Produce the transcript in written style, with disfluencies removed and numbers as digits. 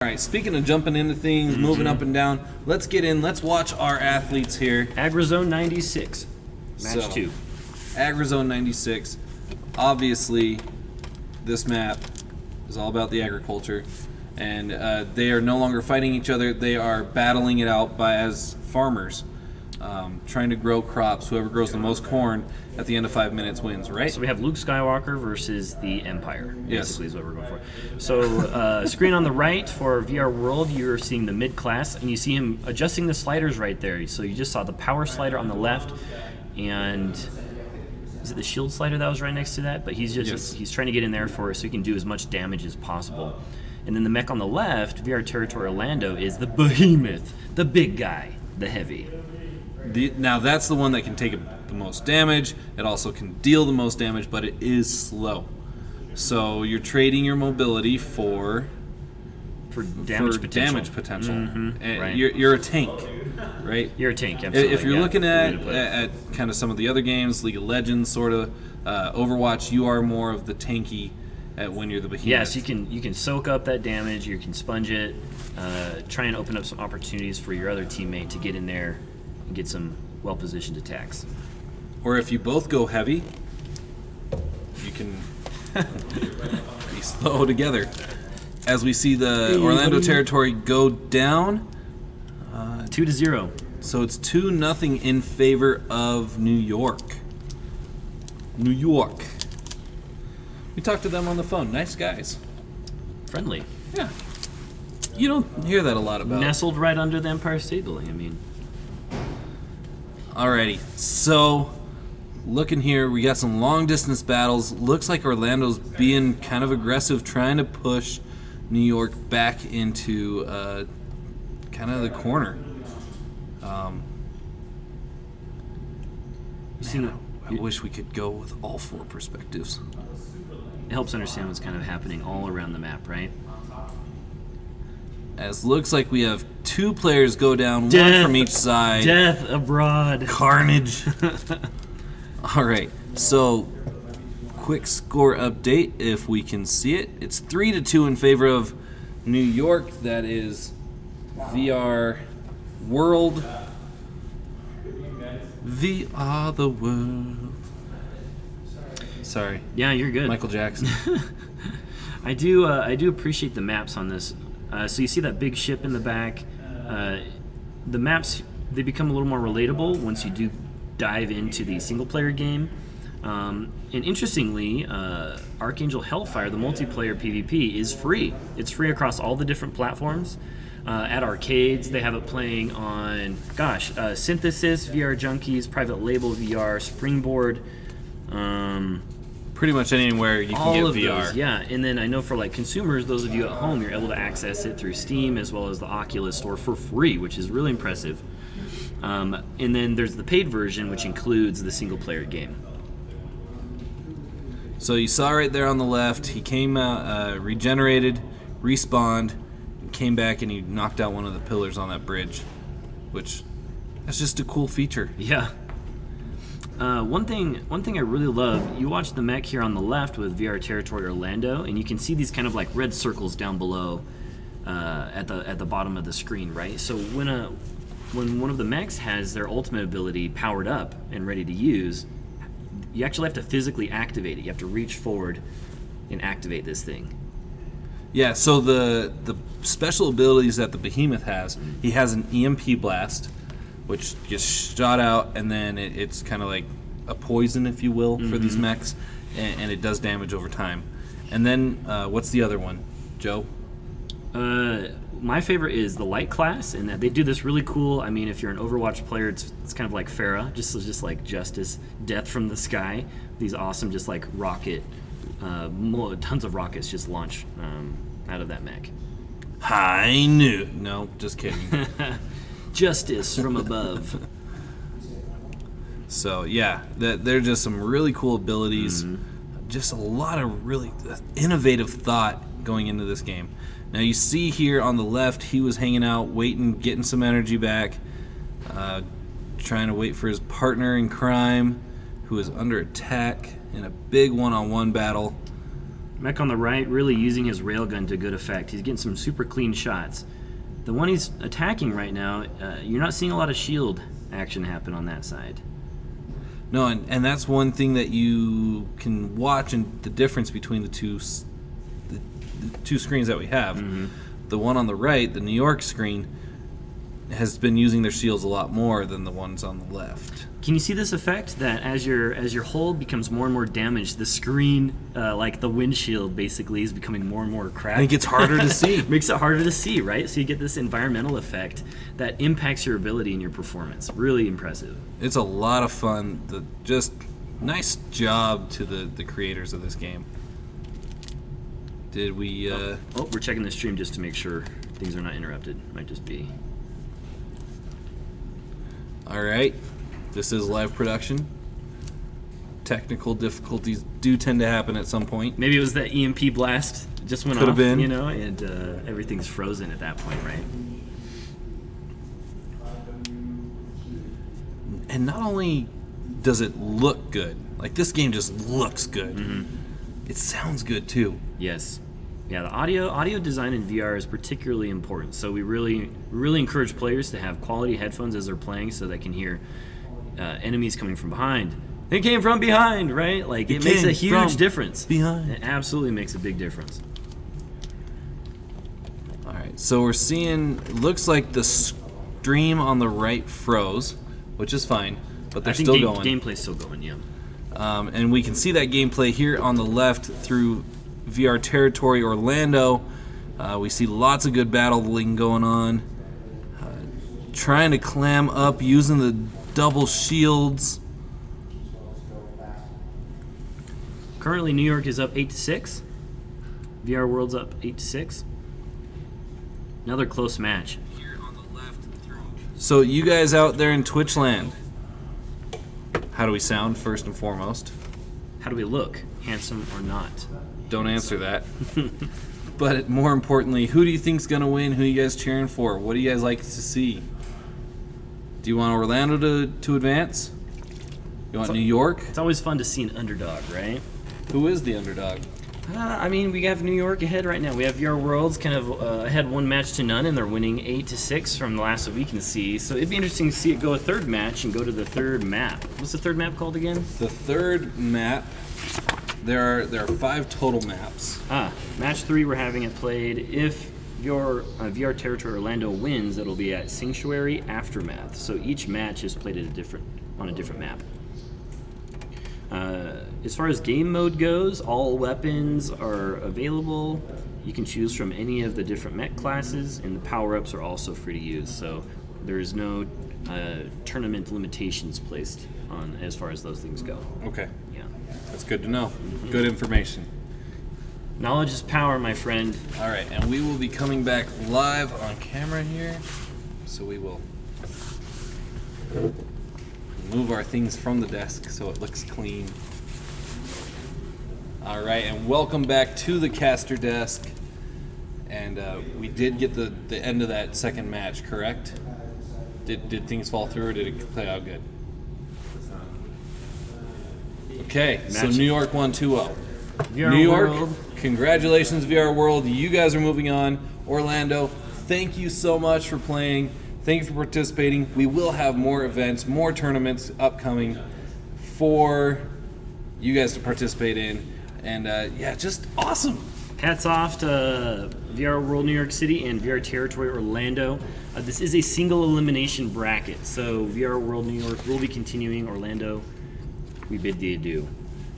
All right, speaking of jumping into things, moving up and down, let's get in. Let's watch our athletes here. AgriZone 96, match 2. AgriZone 96. Obviously, this map is all about the agriculture, and they are no longer fighting each other. They are battling it out as farmers, trying to grow crops. Whoever grows the most corn at the end of 5 minutes wins, right? So we have Luke Skywalker versus the Empire, Yes. basically is what we're going for. So screen on the right for VR World, you're seeing the mid-class, and you see him adjusting the sliders right there. So you just saw the power slider on the left, and is it the shield slider that was right next to that? But he's just he's trying to get in there for so he can do as much damage as possible. And then the mech on the left, VR Territory Orlando, is the behemoth, the big guy, the heavy. Now that's the one that can take the most damage. It also can deal the most damage, but it is slow. So you're trading your mobility for damage potential. Damage potential. And right. You're a tank, right? You're a tank, absolutely. If you're looking at kind of some of the other games, League of Legends, sort of Overwatch, you are more of the tanky when you're the behemoth. Yes, you can soak up that damage. You can sponge it. Try and open up some opportunities for your other teammate to get in there and get some well-positioned attacks. Or if you both go heavy, you can be slow together. As we see the Orlando territory go down, 2-0. so it's 2-0 in favor of New York. New York. We talked to them on the phone. Nice guys. Friendly. Yeah. You don't hear that a lot about. Nestled right under the Empire State Building. I mean. Alrighty, so looking here, we got some long distance battles. Looks like Orlando's being kind of aggressive, trying to push New York back into kind of the corner. I wish we could go with all 4 perspectives. It helps understand what's kind of happening all around the map, right? As looks like we have 2 players go down, Death. one from each side. Death abroad. Carnage. All right, so quick score update if we can see it. It's 3-2 in favor of New York. That is VR World. VR the world. Sorry. Yeah, you're good. Michael Jackson. I do appreciate the maps on this. So you see that big ship in the back. The maps, they become a little more relatable once you do dive into the single-player game. And interestingly, Archangel Hellfire, the multiplayer PvP, is free. It's free across all the different platforms. At arcades, they have it playing on, Synthesis, VR Junkies, Private Label VR, Springboard. Pretty much anywhere you can get VR. Those, yeah. And then I know for like consumers, those of you at home, you're able to access it through Steam as well as the Oculus Store for free, which is really impressive. And then there's the paid version, which includes the single-player game. So you saw right there on the left, he came out, regenerated, respawned, and came back and he knocked out one of the pillars on that bridge, which that's just a cool feature. Yeah. One thing I really love, you watch the mech here on the left with VR Territory Orlando, and you can see these kind of like red circles down below at the bottom of the screen, right? So when one of the mechs has their ultimate ability powered up and ready to use, you actually have to physically activate it. You have to reach forward and activate this thing. Yeah, so the special abilities that the Behemoth has, he has an EMP blast, which gets shot out, and then it's kind of like a poison, if you will, for these mechs, and it does damage over time. And then, what's the other one, Joe? My favorite is the light class, and that they do this really cool. I mean, if you're an Overwatch player, it's kind of like Pharah, just like Justice, death from the sky. These awesome, just like rocket, tons of rockets just launch out of that mech. High noon. No, just kidding. Justice from above. So yeah, they're just some really cool abilities. Just a lot of really innovative thought going into this game. Now you see here on the left, he was hanging out, waiting, getting some energy back, trying to wait for his partner in crime, who is under attack in a big one-on-one battle. Mech on the right really using his railgun to good effect. He's getting some super clean shots. The one he's attacking right now, you're not seeing a lot of shield action happen on that side. No, and that's one thing that you can watch, and the difference between the two screens that we have. Mm-hmm. The one on the right, the New York screen, has been using their shields a lot more than the ones on the left. Can you see this effect that as your hull becomes more and more damaged, the screen, like the windshield, basically is becoming more and more cracked? And it gets harder to see. Makes it harder to see, right? So you get this environmental effect that impacts your ability and your performance. Really impressive. It's a lot of fun. Just nice job to the creators of this game. Did we... we're checking the stream just to make sure things are not interrupted. Might just be... All right. This is live production. Technical difficulties do tend to happen at some point. Maybe it was that EMP blast just went Could off, have been. you know, and everything's frozen at that point, right? And not only does it look good, like this game just looks good, it sounds good too. Yes. Yeah, the audio design in VR is particularly important. So we really encourage players to have quality headphones as they're playing so they can hear enemies coming from behind. They came from behind, right? Like it makes a huge difference. Behind. It absolutely makes a big difference. All right, so we're seeing, looks like the stream on the right froze, which is fine, but they're still going. Gameplay's still going, yeah. And we can see that gameplay here on the left through VR Territory Orlando. We see lots of good battling going on. Trying to clam up using the double shields. Currently, New York is up 8-6. VR World's up 8-6. Another close match. So you guys out there in Twitch land, how do we sound first and foremost? How do we look? Handsome or not? Don't answer that. But more importantly, who do you think's gonna win? Who are you guys cheering for? What do you guys like to see? Do you want Orlando to advance? You want New York? It's always fun to see an underdog, right? Who is the underdog? I mean, we have New York ahead right now. We have VR Worlds kind of ahead 1-0, and they're winning 8-6 from the last that we can see. So it'd be interesting to see it go a third match and go to the third map. What's the third map called again? The third map. There are 5 total maps. Match 3 we're having it played. If your VR Territory Orlando wins, it'll be at Sanctuary Aftermath. So each match is played at on a different map. As far as game mode goes, all weapons are available. You can choose from any of the different mech classes, and the power-ups are also free to use. So there is no tournament limitations placed on as far as those things go. Okay. Yeah. That's good to know. Good information. Knowledge is power, my friend. All right, and we will be coming back live on camera here. So we will move our things from the desk so it looks clean. All right, and welcome back to the caster desk. And we did get the end of that second match, correct? Did things fall through, or did it play out good? Okay, so New York won 2-0. New York, World. Congratulations, VR World. You guys are moving on. Orlando, thank you so much for playing. Thank you for participating. We will have more events, more tournaments upcoming for you guys to participate in. And yeah, just awesome. Hats off to VR World New York City and VR Territory Orlando. This is a single elimination bracket, so VR World New York will be continuing. Orlando, we bid thee adieu.